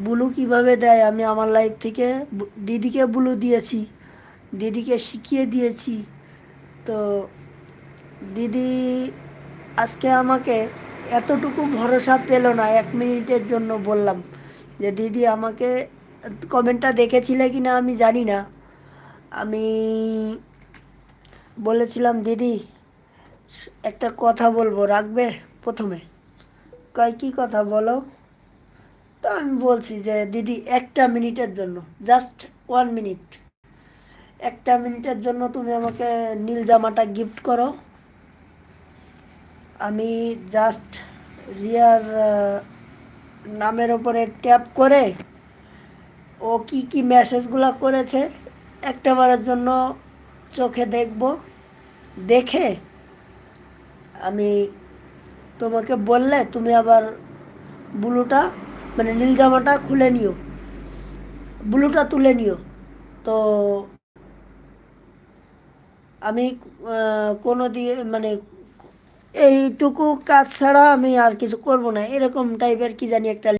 Blue কিভাবে দেয় আমি আমার লাইফ থেকে দিদিকে ব্লু দিয়েছি, দিদিকে শিখিয়ে দিয়েছি। তো দিদি আজকে আমাকে এতটুকু ভরসা পেল না, 1 মিনিটের জন্য বললাম যে দিদি আমাকে, কমেন্টটা দেখেছিলে কি না আমি জানি না, আমি বলেছিলাম দিদি একটা কথা বলবো, রাখবে? প্রথমে কয় কি কথা বলো? তো আমি বলছি যে দিদি 1 মিনিটের জন্য, জাস্ট 1 মিনিট, 1 মিনিটের জন্য তুমি আমাকে নীল জামাটা গিফট করো। আমি জাস্ট রিয়ার নামের ওপরে ট্যাপ করে ও কি কি মেসেজগুলো করেছে একটাবারের জন্য চোখে দেখব, দেখে আমি তোমাকে বললে তুমি আবার ব্লুটা মানে নীল জামাটা খুলে নিও, ব্লুটা তুলে নিও। তো আমি কোনো দিয়ে মানে এইটুকু কাজ ছাড়া আমি আর কিছু করব না, এরকম টাইপের কি জানি একটা